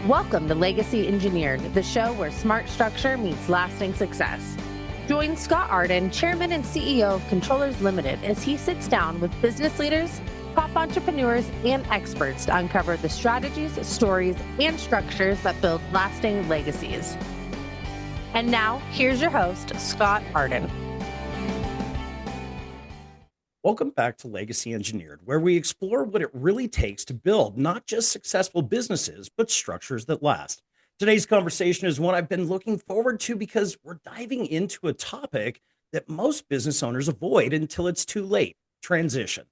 Welcome to Legacy Engineered, the show where smart structure meets lasting success. Join Scott Arden, Chairman and CEO of Controllers Limited, as he sits down with business leaders, top entrepreneurs, and experts to uncover the strategies, stories, and structures that build lasting legacies. And now, here's your host, Scott Arden. Welcome back to Legacy Engineered, where we explore what it really takes to build not just successful businesses, but structures that last. Today's conversation is one I've been looking forward to because we're diving into a topic that most business owners avoid until it's too late: transition.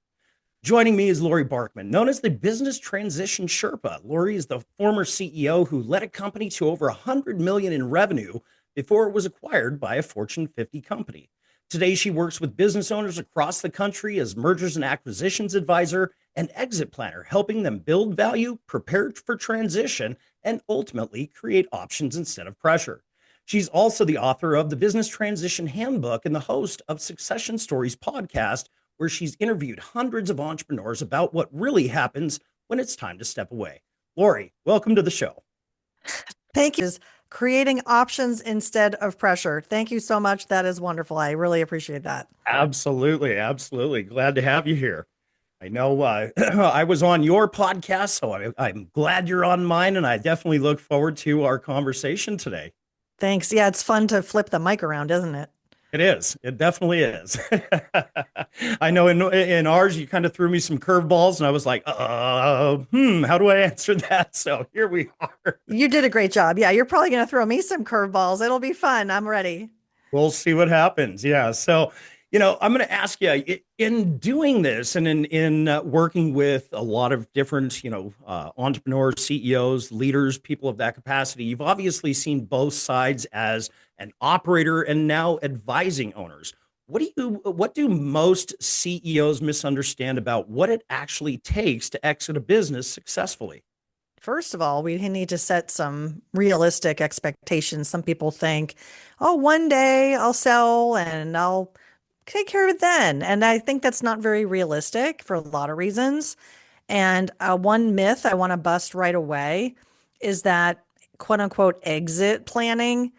Joining me is Laurie Barkman, known as the Business Transition Sherpa. Laurie is the former CEO who led a company to over $100 million in revenue before it was acquired by a Fortune 50 company. Today, she works with business owners across the country as mergers and acquisitions advisor and exit planner, helping them build value, prepare for transition, and ultimately create options instead of pressure. She's also the author of the Business Transition Handbook and the host of Succession Stories podcast, where she's interviewed hundreds of entrepreneurs about what really happens when it's time to step away. Laurie, welcome to the show. Thank you. Creating options instead of pressure. Thank you so much. That is wonderful. I really appreciate that. Absolutely. Absolutely. Glad to have you here. I know I was on your podcast, so I'm glad you're on mine, and I definitely look forward to our conversation today. Thanks. Yeah, it's fun to flip the mic around, isn't it? It is. It definitely is. I know in ours, you kind of threw me some curveballs and I was like, how do I answer that? So here we are. You did a great job. Yeah, you're probably going to throw me some curveballs. It'll be fun. I'm ready. We'll see what happens. Yeah. So, I'm going to ask you, in doing this and in working with a lot of different, entrepreneurs, CEOs, leaders, people of that capacity, you've obviously seen both sides as an operator and now advising owners. What do most CEOs misunderstand about what it actually takes to exit a business successfully? First of all, we need to set some realistic expectations. Some people think, oh, one day I'll sell and I'll take care of it then. And I think that's not very realistic for a lot of reasons. And one myth I want to bust right away is that quote unquote exit planning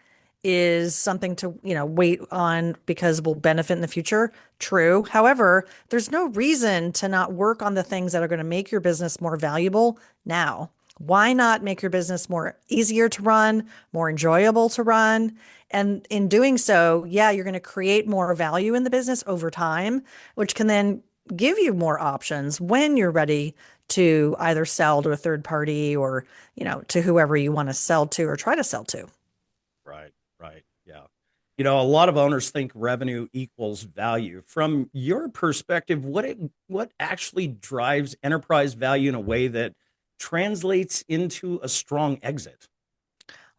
is something to, wait on because will benefit in the future. True. However, there's no reason to not work on the things that are going to make your business more valuable now. Why not make your business more easier to run, more enjoyable to run? And in doing so, yeah, you're going to create more value in the business over time, which can then give you more options when you're ready to either sell to a third party or, to whoever you want to sell to or try to sell to. Right. Yeah. A lot of owners think revenue equals value. From your perspective, what actually drives enterprise value in a way that translates into a strong exit?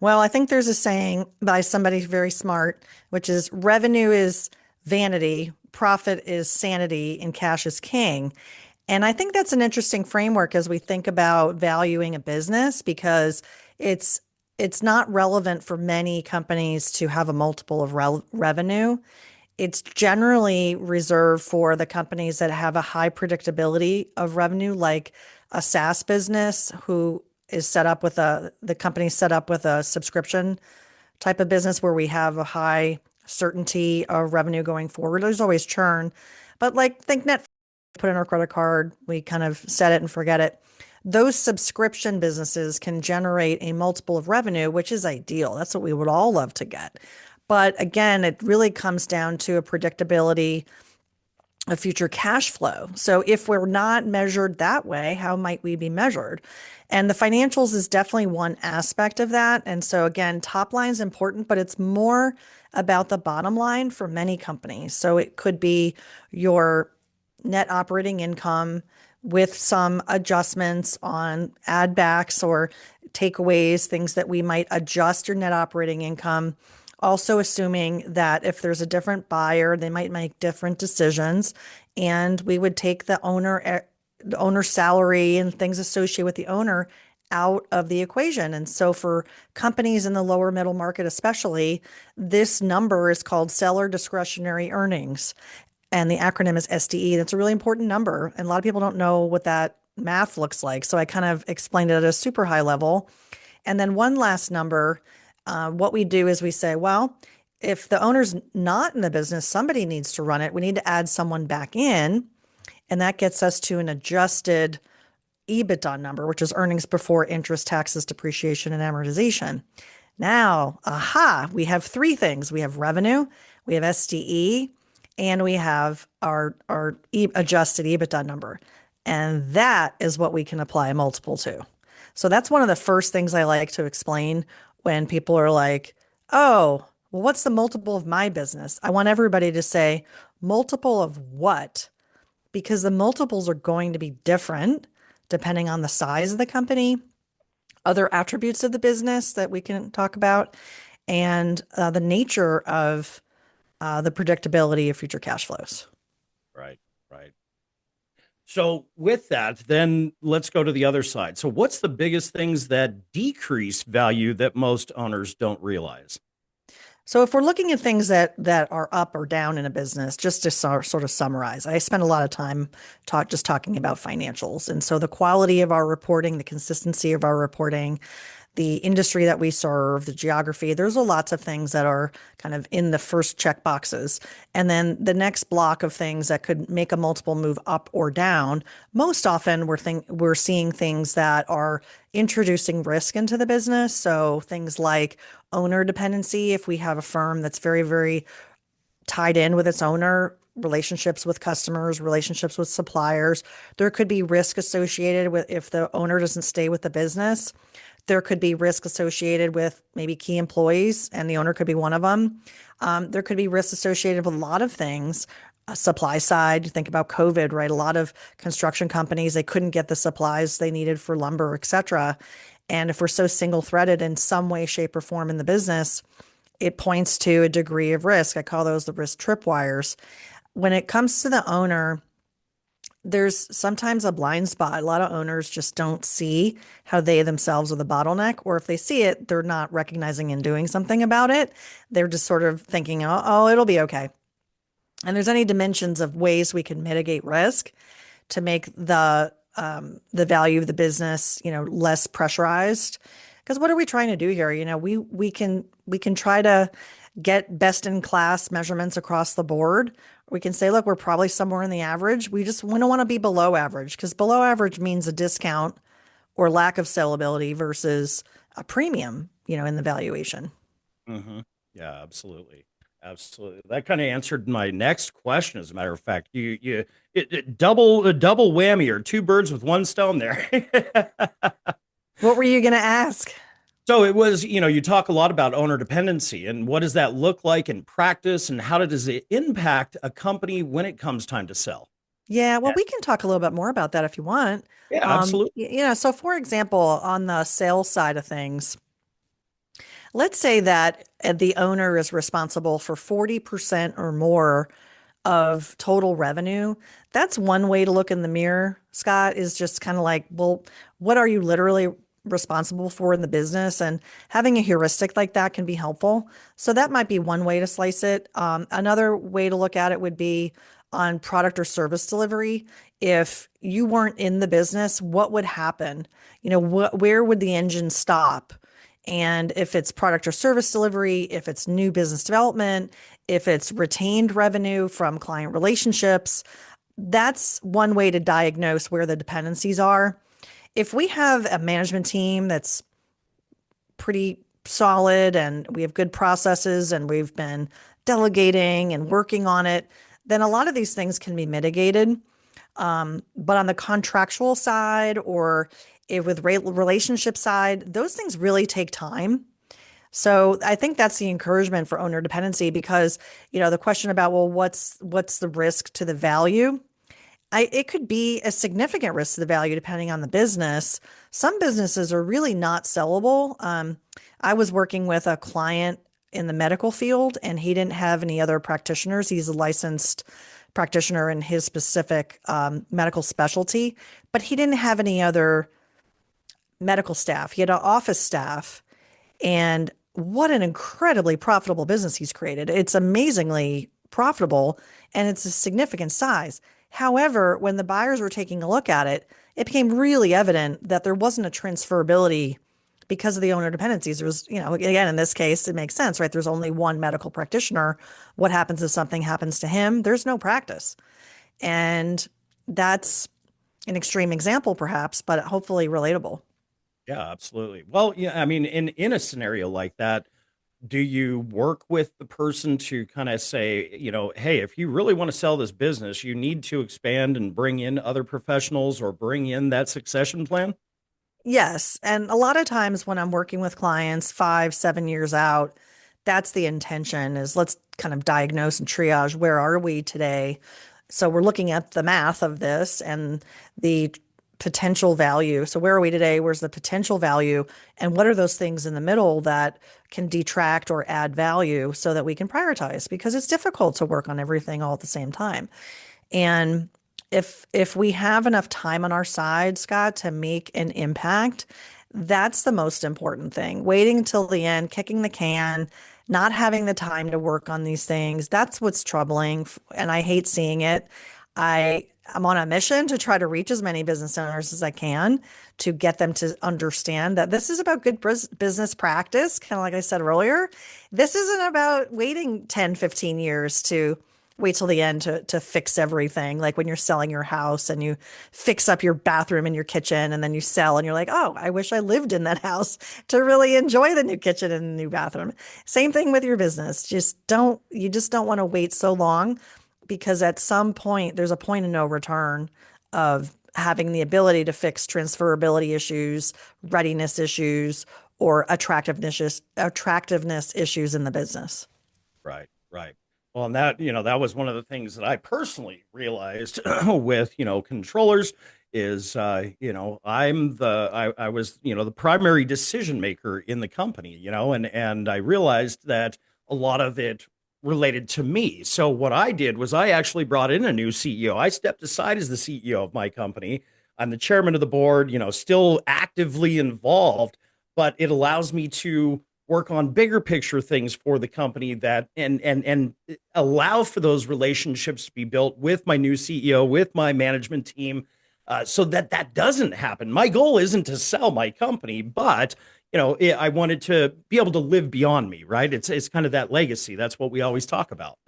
Well, I think there's a saying by somebody very smart, which is revenue is vanity, profit is sanity, and cash is king. And I think that's an interesting framework as we think about valuing a business, because it's not relevant for many companies to have a multiple of revenue. It's generally reserved for the companies that have a high predictability of revenue, like a SaaS business who is the company set up with a subscription type of business where we have a high certainty of revenue going forward. There's always churn, but think Netflix, put in our credit card, we kind of set it and forget it. Those subscription businesses can generate a multiple of revenue, which is ideal. That's what we would all love to get. But again, it really comes down to a predictability of future cash flow. So if we're not measured that way, how might we be measured? And the financials is definitely one aspect of that. And so again, top line is important, but it's more about the bottom line for many companies. So it could be your net operating income with some adjustments on add backs or takeaways, things that we might adjust your net operating income. Also assuming that if there's a different buyer, they might make different decisions, and we would take the owner salary and things associated with the owner out of the equation. And so for companies in the lower middle market, especially, this number is called seller discretionary earnings. And the acronym is SDE. That's a really important number. And a lot of people don't know what that math looks like. So I kind of explained it at a super high level. And then one last number, what we do is we say, well, if the owner's not in the business, somebody needs to run it. We need to add someone back in. And that gets us to an adjusted EBITDA number, which is earnings before interest, taxes, depreciation, and amortization. Now, we have three things. We have revenue, we have SDE, and we have our adjusted EBITDA number. And that is what we can apply a multiple to. So that's one of the first things I like to explain when people are like, oh, well, what's the multiple of my business? I want everybody to say, multiple of what? Because the multiples are going to be different depending on the size of the company, other attributes of the business that we can talk about, and the nature of the predictability of future cash flows. Right, right. So with that, then let's go to the other side. So what's the biggest things that decrease value that most owners don't realize? So if we're looking at things that are up or down in a business, just to sort of summarize, I spend a lot of time just talking about financials. And so the quality of our reporting, the consistency of our reporting, the industry that we serve, the geography, there's lots of things that are kind of in the first check boxes. And then the next block of things that could make a multiple move up or down, most often we're seeing things that are introducing risk into the business. So things like owner dependency, if we have a firm that's very, very tied in with its owner, relationships with customers, relationships with suppliers, there could be risk associated with if the owner doesn't stay with the business. There could be risk associated with maybe key employees, and the owner could be one of them. There could be risk associated with a lot of things. Supply side, think about COVID, right? A lot of construction companies, they couldn't get the supplies they needed for lumber, et cetera. And if we're so single-threaded in some way, shape, or form in the business, it points to a degree of risk. I call those the risk tripwires. When it comes to the owner, there's sometimes a blind spot. A lot of owners just don't see how they themselves are the bottleneck, or if they see it, they're not recognizing and doing something about it. They're just sort of thinking, oh, it'll be okay. And there's any dimensions of ways we can mitigate risk to make the value of the business, less pressurized. Because what are we trying to do here? We can try to get best in class measurements across the board. We can say, look, we're probably somewhere in the average. We don't want to be below average, because below average means a discount or lack of sellability versus a premium, in the valuation. Mm-hmm. Yeah, absolutely. Absolutely. That kind of answered my next question. As a matter of fact, it double whammy, or two birds with one stone there. What were you going to ask? So it was, you talk a lot about owner dependency, and what does that look like in practice, and how does it impact a company when it comes time to sell? Yeah, well, we can talk a little bit more about that if you want. Yeah, absolutely. So for example, on the sales side of things, let's say that the owner is responsible for 40% or more of total revenue. That's one way to look in the mirror, Scott, is just kind of like, well, what are you literally responsible for in the business? And having a heuristic like that can be helpful. So that might be one way to slice it. Another way to look at it would be on product or service delivery. If you weren't in the business, what would happen? Where would the engine stop? And if it's product or service delivery, if it's new business development, if it's retained revenue from client relationships, that's one way to diagnose where the dependencies are. If we have a management team that's pretty solid and we have good processes and we've been delegating and working on it, then a lot of these things can be mitigated. But on the contractual side, or with relationship side, those things really take time. So I think that's the encouragement for owner dependency, because, the question about, well, what's the risk to the value? It could be a significant risk to the value depending on the business. Some businesses are really not sellable. I was working with a client in the medical field, and he didn't have any other practitioners. He's a licensed practitioner in his specific medical specialty, but he didn't have any other medical staff. He had an office staff, and what an incredibly profitable business he's created. It's amazingly profitable, and it's a significant size. However, when the buyers were taking a look at it, it became really evident that there wasn't a transferability because of the owner dependencies. There was, again, in this case, it makes sense, right? There's only one medical practitioner. What happens if something happens to him? There's no practice. And that's an extreme example, perhaps, but hopefully relatable. Yeah, absolutely. Well, yeah, I mean, in a scenario like that, do you work with the person to kind of say, hey, if you really want to sell this business, you need to expand and bring in other professionals or bring in that succession plan? Yes. And a lot of times when I'm working with clients 5, 7 years out, that's the intention is let's kind of diagnose and triage where are we today. So we're looking at the math of this and the potential value. So where are we today? Where's the potential value? And what are those things in the middle that can detract or add value so that we can prioritize? Because it's difficult to work on everything all at the same time. And if we have enough time on our side, Scott, to make an impact, that's the most important thing. Waiting until the end, kicking the can, not having the time to work on these things, that's what's troubling. And I hate seeing it. I'm on a mission to try to reach as many business owners as I can to get them to understand that this is about good business practice. Kind of like I said earlier, this isn't about waiting 10, 15 years to wait till the end to fix everything. Like when you're selling your house and you fix up your bathroom and your kitchen and then you sell and you're like, oh, I wish I lived in that house to really enjoy the new kitchen and the new bathroom. Same thing with your business. You just don't want to wait so long because at some point there's a point of no return of having the ability to fix transferability issues, readiness issues, or attractiveness issues in the business. Right, right. Well, and that was one of the things that I personally realized with, controllers is, I was, the primary decision maker in the company, and I realized that a lot of it related to me. So what I did was I actually brought in a new CEO. I stepped aside as the CEO of my company. I'm the chairman of the board, still actively involved, but it allows me to work on bigger picture things for the company that and allow for those relationships to be built with my new CEO, with my management team, so that doesn't happen. My goal isn't to sell my company, but I wanted to be able to live beyond me, right? It's kind of that legacy. That's what we always talk about.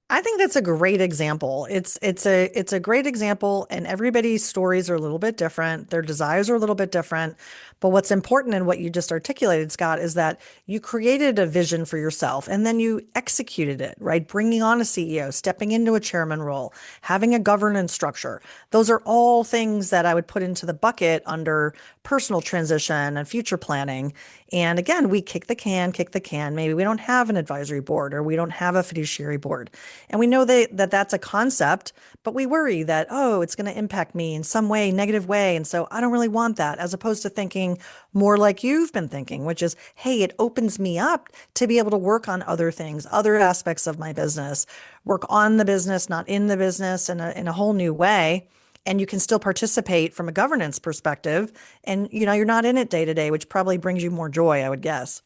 I think that's a great example. It's a great example, and everybody's stories are a little bit different. Their desires are a little bit different. But what's important in what you just articulated, Scott, is that you created a vision for yourself and then you executed it, right? Bringing on a CEO, stepping into a chairman role, having a governance structure. Those are all things that I would put into the bucket under personal transition and future planning. And again, we kick the can. Maybe we don't have an advisory board or we don't have a fiduciary board. And we know that that's a concept, but we worry that, oh, it's going to impact me in some way, negative way. And so I don't really want that, as opposed to thinking more like you've been thinking, which is, hey, it opens me up to be able to work on other things, other aspects of my business, work on the business, not in the business in a whole new way. And you can still participate from a governance perspective. And, you're not in it day to day, which probably brings you more joy, I would guess.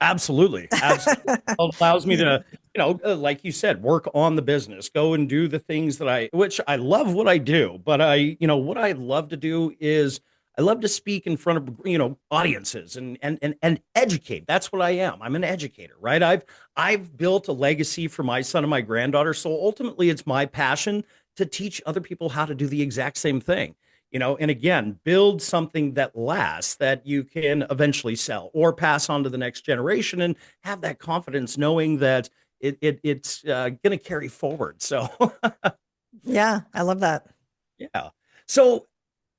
Absolutely. Absolutely. It allows me to, like you said, work on the business, go and do the things which I love what I do. But what I love to do is I love to speak in front of, audiences and educate. That's what I am. I'm an educator, right? I've built a legacy for my son and my granddaughter. So ultimately it's my passion to teach other people how to do the exact same thing. And again, build something that lasts that you can eventually sell or pass on to the next generation and have that confidence knowing that it's going to carry forward. So, yeah, I love that. Yeah. So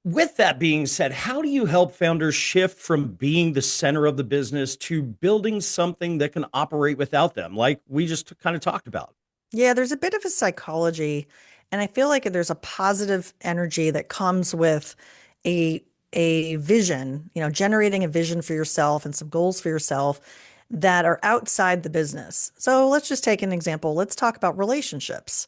with that being said, how do you help founders shift from being the center of the business to building something that can operate without them, like we just kind of talked about? Yeah, there's a bit of a psychology, and I feel like there's a positive energy that comes with a vision, generating a vision for yourself and some goals for yourself that are outside the business. So let's just take an example. Let's talk about relationships.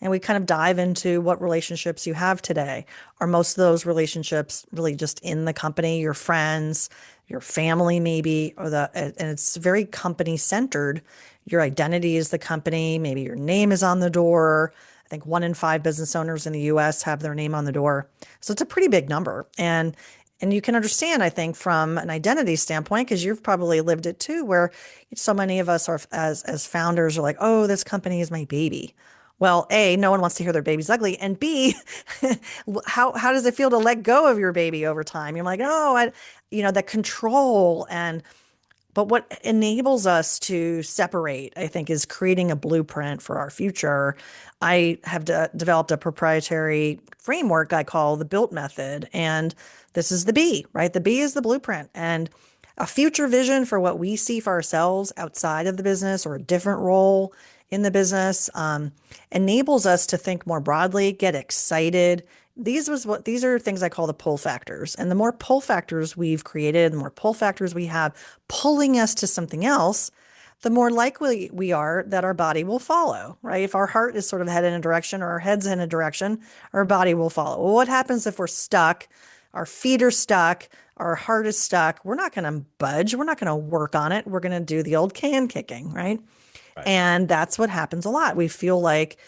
And we kind of dive into what relationships you have today. Are most of those relationships really just in the company, your friends, your family maybe, and it's very company centered. Your identity is the company, maybe your name is on the door. I think 1 in 5 business owners in the US have their name on the door. So it's a pretty big number. And And you can understand, I think, from an identity standpoint, because you've probably lived it too, where so many of us are as founders are like, oh, this company is my baby. Well, A, no one wants to hear their baby's ugly. And B, how does it feel to let go of your baby over time? You're like, oh, that control but what enables us to separate, I think, is creating a blueprint for our future. I have developed a proprietary framework I call the BUILT method. And this is the B, right? The B is the blueprint. And a future vision for what we see for ourselves outside of the business or a different role in the business enables us to think more broadly, get excited. These are things I call the pull factors. And the more pull factors we've created, the more pull factors we have pulling us to something else, the more likely we are that our body will follow, right? If our heart is sort of headed in a direction or our head's in a direction, our body will follow. Well, what happens if we're stuck? Our feet are stuck, our heart is stuck. We're not going to budge. We're not going to work on it. We're going to do the old can kicking, right? Right. And that's what happens a lot. We feel like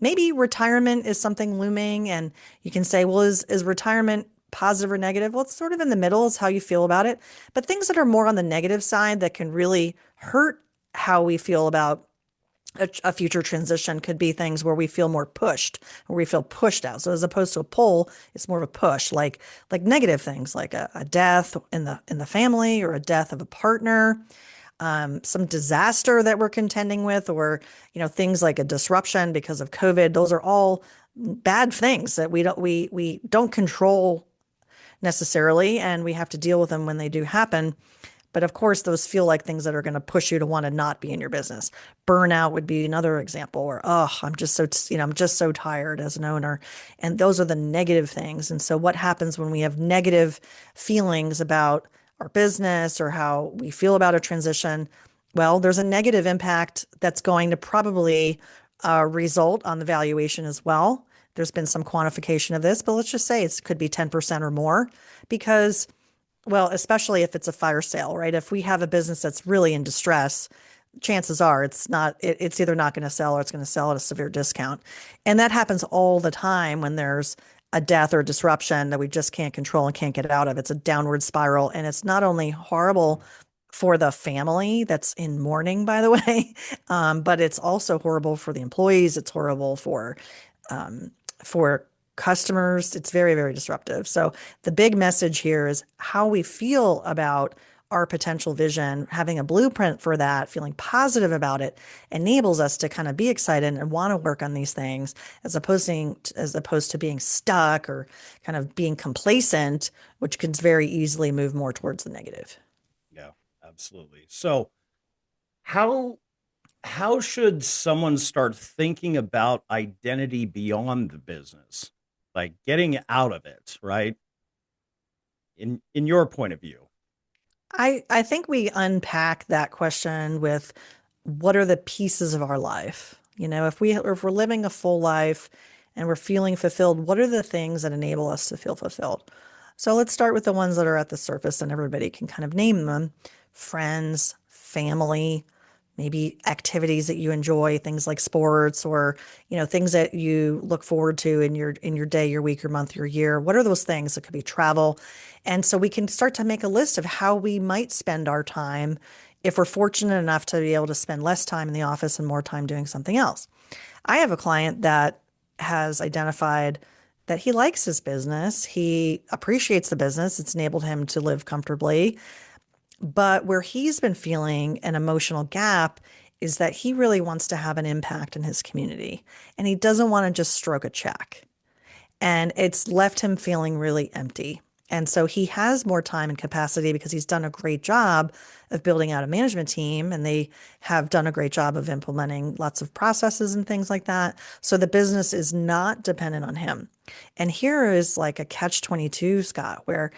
maybe retirement is something looming, and you can say, well, is retirement positive or negative? Well, it's sort of in the middle is how you feel about it. But things that are more on the negative side that can really hurt how we feel about a future transition could be things where we feel more pushed, where we feel pushed out. So as opposed to a pull, it's more of a push, like negative things, like a death in the family or a death of a partner, some disaster that we're contending with, or things like a disruption because of COVID. Those are all bad things that we don't control necessarily, and we have to deal with them when they do happen. But of course, those feel like things that are going to push you to want to not be in your business. Burnout would be another example where, oh, I'm just so tired as an owner. And those are the negative things. And so what happens when we have negative feelings about our business or how we feel about a transition? Well, there's a negative impact that's going to probably result on the valuation as well. There's been some quantification of this, but let's just say it could be 10% or more because, well, especially if it's a fire sale, right? If we have a business that's really in distress, chances are it's either not going to sell or it's going to sell at a severe discount. And that happens all the time when there's a death or disruption that we just can't control and can't get out of. It's a downward spiral. And it's not only horrible for the family that's in mourning, by the way, but it's also horrible for the employees. It's horrible for customers. It's very, very disruptive. So the big message here is how we feel about our potential vision, having a blueprint for that, feeling positive about it, enables us to kind of be excited and want to work on these things as opposed to being stuck or kind of being complacent, which can very easily move more towards the negative. Yeah, absolutely. So how should someone start thinking about identity beyond the business, like getting out of it, right? In your point of view. I think we unpack that question with what are the pieces of our life? If we're living a full life and we're feeling fulfilled, what are the things that enable us to feel fulfilled? So let's start with the ones that are at the surface and everybody can kind of name them. Friends, family, maybe activities that you enjoy, things like sports or, things that you look forward to in your day, your week, your month, your year. What are those things? It could be travel. And so we can start to make a list of how we might spend our time if we're fortunate enough to be able to spend less time in the office and more time doing something else. I have a client that has identified that he likes his business. He appreciates the business. It's enabled him to live comfortably. But where he's been feeling an emotional gap is that he really wants to have an impact in his community and he doesn't want to just stroke a check. And it's left him feeling really empty. And so he has more time and capacity because he's done a great job of building out a management team and they have done a great job of implementing lots of processes and things like that. So the business is not dependent on him. And here is like a catch-22, Scott, where,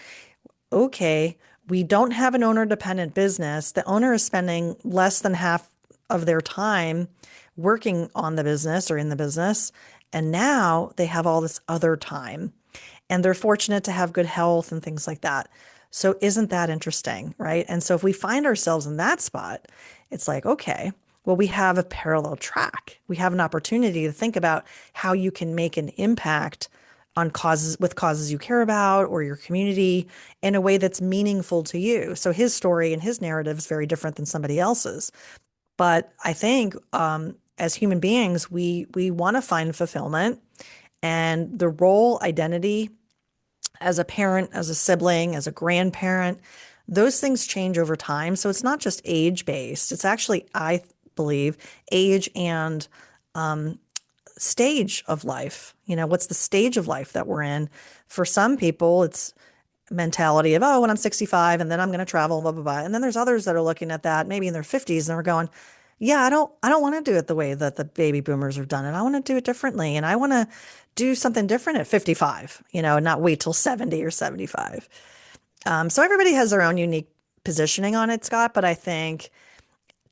okay, we don't have an owner-dependent business. The owner is spending less than half of their time working on the business or in the business. And now they have all this other time. And they're fortunate to have good health and things like that. So isn't that interesting, right? And so if we find ourselves in that spot, it's like, okay, well, we have a parallel track. We have an opportunity to think about how you can make an impact on causes you care about or your community in a way that's meaningful to you. So his story and his narrative is very different than somebody else's. But I think as human beings, we want to find fulfillment, and the role identity as a parent, as a sibling, as a grandparent, those things change over time. So it's not just age based. It's actually, I believe, age and stage of life. What's the stage of life that we're in? For some people, it's mentality of, oh, when I'm 65 and then I'm going to travel, blah, blah, blah. And then there's others that are looking at that maybe in their 50s and they're going, yeah, I don't want to do it the way that the baby boomers have done it. I want to do it differently. And I want to do something different at 55, and not wait till 70 or 75. So everybody has their own unique positioning on it, Scott. But I think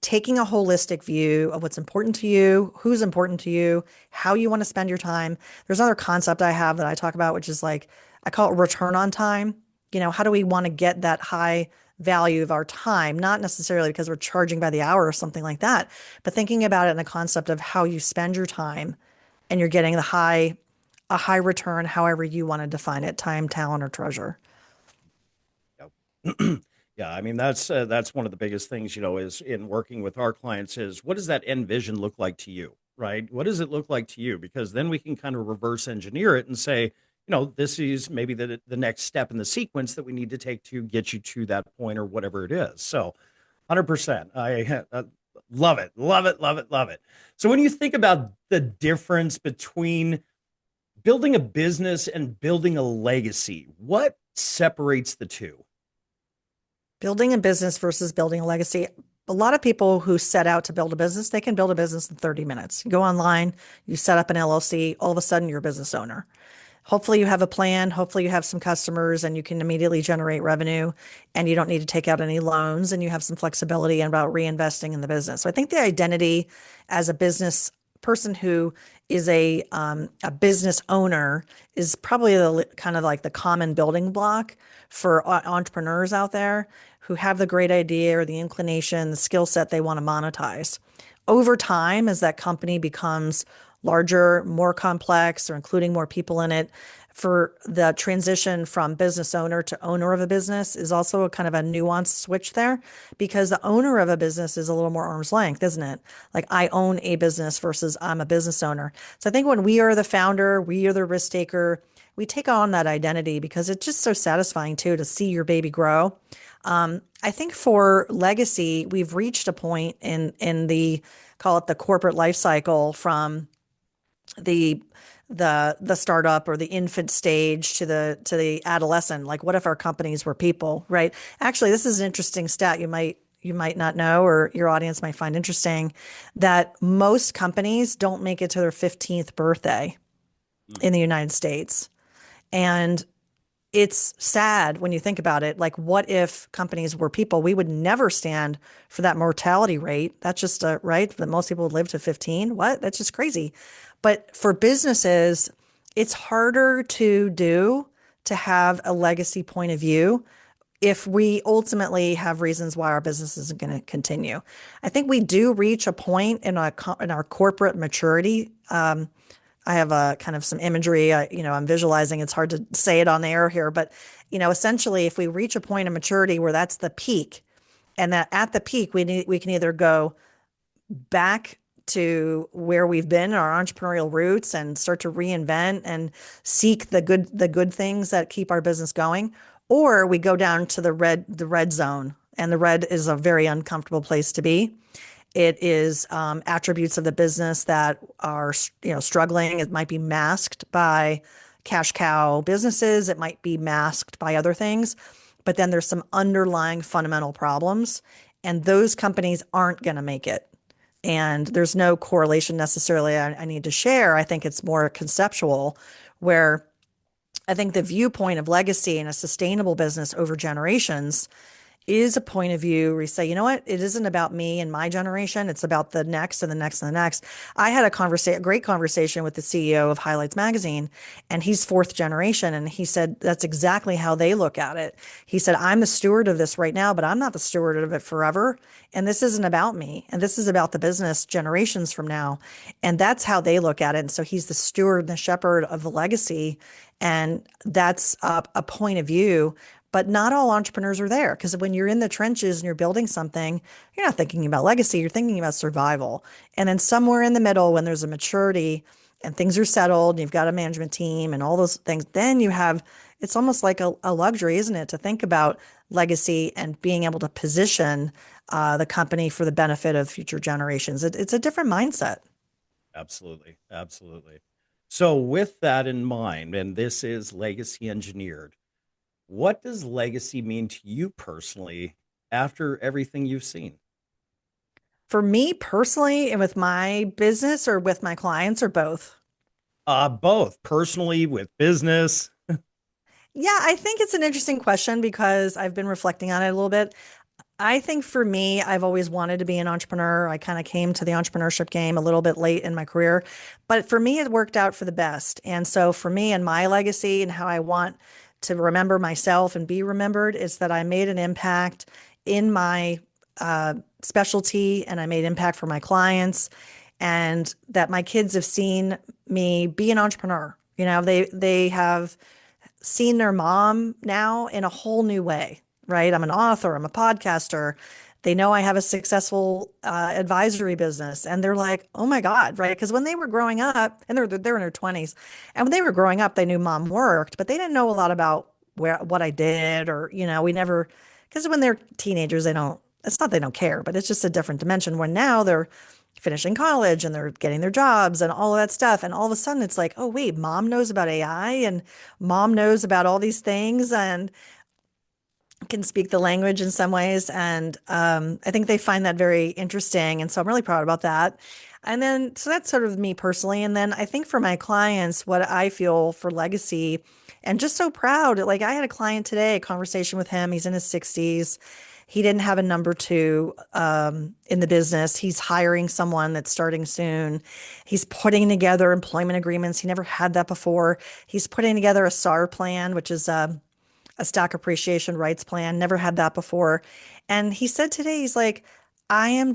taking a holistic view of what's important to you, who's important to you, how you want to spend your time. There's another concept I have that I talk about, which is like, I call it return on time. How do we want to get that high value of our time? Not necessarily because we're charging by the hour or something like that, but thinking about it in the concept of how you spend your time and you're getting a high return, however you want to define it, time, talent, or treasure. Yep. Yeah, I mean that's one of the biggest things, is in working with our clients is what does that end vision look like to you, right? What does it look like to you? Because then we can kind of reverse engineer it and say, this is maybe the next step in the sequence that we need to take to get you to that point or whatever it is. So 100%. I love it, love it, love it, love it. So when you think about the difference between building a business and building a legacy, what separates the two? Building a business versus building a legacy. A lot of people who set out to build a business, they can build a business in 30 minutes. You go online, you set up an LLC, all of a sudden you're a business owner. Hopefully you have a plan. Hopefully you have some customers and you can immediately generate revenue and you don't need to take out any loans and you have some flexibility about reinvesting in the business. So I think the identity as a business person who is a business owner is probably kind of like the common building block for entrepreneurs out there who have the great idea or the inclination, the skill set they want to monetize. Over time, as that company becomes larger, more complex, or including more people in it, for the transition from business owner to owner of a business is also a kind of a nuanced switch there, because the owner of a business is a little more arm's length, isn't it? Like I own a business versus I'm a business owner. So I think when we are the founder, we are the risk taker, we take on that identity because it's just so satisfying too to see your baby grow. I think for legacy, we've reached a point in the, call it the corporate life cycle, from the startup or the infant stage to the adolescent. Like, what if our companies were people, right? Actually, this is an interesting stat you might not know, or your audience might find interesting, that most companies don't make it to their 15th birthday in the United States. And it's sad when you think about it. Like, what if companies were people? We would never stand for that mortality rate. That's just right, that most people would live to 15. What? That's just crazy. But for businesses, it's harder to have a legacy point of view if we ultimately have reasons why our business isn't going to continue. I think we do reach a point in our corporate maturity. I have a kind of some imagery, I'm visualizing. It's hard to say it on the air here, but essentially, if we reach a point of maturity where that's the peak, and that at the peak we can either go back to where we've been, our entrepreneurial roots, and start to reinvent and seek the good things that keep our business going, or we go down to the red zone, and the red is a very uncomfortable place to be. It is attributes of the business that are struggling. It might be masked by cash cow businesses. It might be masked by other things, but then there's some underlying fundamental problems, and those companies aren't going to make it. And there's no correlation necessarily I need to share. I think it's more conceptual, where I think the viewpoint of legacy in a sustainable business over generations is a point of view where you say, you know what, it isn't about me and my generation. It's about the next and the next and the next. I had a great conversation with the CEO of Highlights Magazine, and he's fourth generation. And he said, that's exactly how they look at it. He said, I'm the steward of this right now, but I'm not the steward of it forever. And this isn't about me. And this is about the business generations from now. And that's how they look at it. And so he's the steward and the shepherd of the legacy. And that's a point of view. But not all entrepreneurs are there, because when you're in the trenches and you're building something, you're not thinking about legacy, you're thinking about survival. And then somewhere in the middle, when there's a maturity and things are settled, and you've got a management team and all those things, then you have, it's almost like a luxury, isn't it, to think about legacy and being able to position the company for the benefit of future generations. It's a different mindset. Absolutely. Absolutely. So with that in mind, and this is Legacy Engineered, what does legacy mean to you personally after everything you've seen? For me personally, and with my business or with my clients or both? Both personally with business. Yeah, I think it's an interesting question because I've been reflecting on it a little bit. I think for me, I've always wanted to be an entrepreneur. I kind of came to the entrepreneurship game a little bit late in my career, but for me, it worked out for the best. And so for me and my legacy and how I want to remember myself and be remembered is that I made an impact in my specialty, and I made impact for my clients, and that my kids have seen me be an entrepreneur. They have seen their mom now in a whole new way, right? I'm an author, I'm a podcaster. They know I have a successful advisory business, and they're like, "Oh my God!" Right? Because when they were growing up, and they're in their 20s, and when they were growing up, they knew mom worked, but they didn't know a lot about what I did, or we never. Because when they're teenagers, they don't. It's not they don't care, but it's just a different dimension. When now they're finishing college and they're getting their jobs and all of that stuff, and all of a sudden it's like, oh wait, mom knows about AI, and mom knows about all these things, and can speak the language in some ways. And I think they find that very interesting. And so I'm really proud about that. And then, so that's sort of me personally. And then I think for my clients, what I feel for legacy, and just so proud, like I had a client today, a conversation with him. He's in his 60s. He didn't have a number two in the business. He's hiring someone that's starting soon. He's putting together employment agreements. He never had that before. He's putting together a SAR plan, which is a stock appreciation rights plan. Never had that before. And he said today, he's like, I'm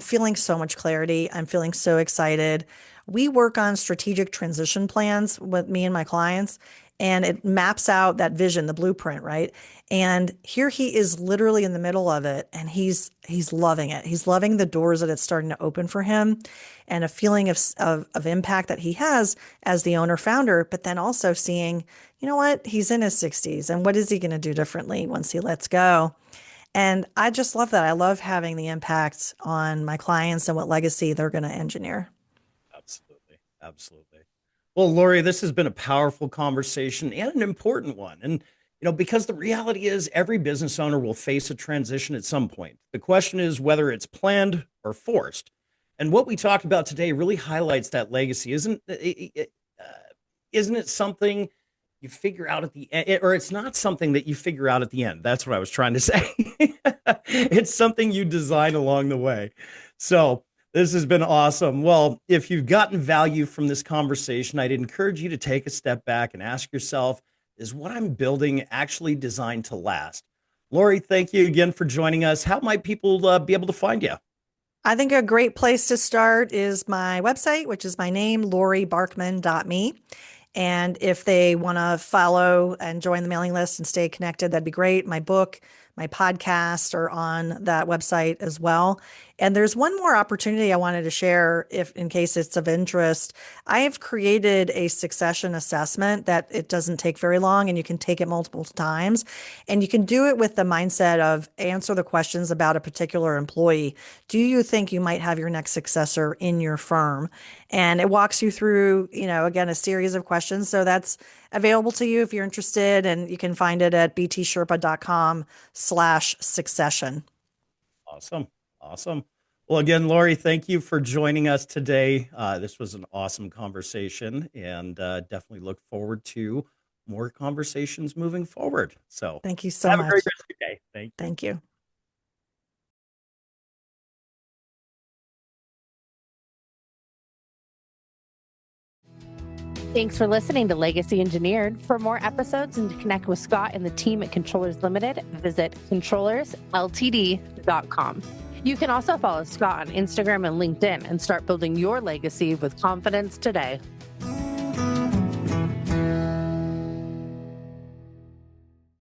feeling so much clarity. I'm feeling so excited. We work on strategic transition plans with me and my clients, and it maps out that vision, the blueprint, right? And here he is literally in the middle of it, and he's loving it. He's loving the doors that it's starting to open for him, and a feeling of impact that he has as the owner founder, but then also seeing, you know what, he's in his 60s, and what is he going to do differently once he lets go? And I just love that. I love having the impact on my clients and what legacy they're going to engineer. Absolutely. Absolutely. Well, Laurie, this has been a powerful conversation and an important one. And, because the reality is every business owner will face a transition at some point. The question is whether it's planned or forced. And what we talked about today really highlights that legacy. Isn't it something you figure out at the end, or it's not something that you figure out at the end? That's what I was trying to say. It's something you design along the way. So this has been awesome. Well, if you've gotten value from this conversation, I'd encourage you to take a step back and ask yourself, is what I'm building actually designed to last? Laurie, thank you again for joining us. How might people be able to find you? I think a great place to start is my website, which is my name, lauriebarkman.me. And if they want to follow and join the mailing list and stay connected, that'd be great. My book, my podcast are on that website as well. And there's one more opportunity I wanted to share, if in case it's of interest. I have created a succession assessment that it doesn't take very long, and you can take it multiple times. And you can do it with the mindset of answer the questions about a particular employee. Do you think you might have your next successor in your firm? And it walks you through, again, a series of questions. So that's available to you if you're interested, and you can find it at btsherpa.com/succession. Awesome. Awesome. Well, again, Laurie, thank you for joining us today. This was an awesome conversation, and definitely look forward to more conversations moving forward. So thank you so much. Have a great rest of your day. Thank you. Thank you. Thanks for listening to Legacy Engineered. For more episodes and to connect with Scott and the team at Controllers Limited, visit controllersltd.com. You can also follow Scott on Instagram and LinkedIn and start building your legacy with confidence today.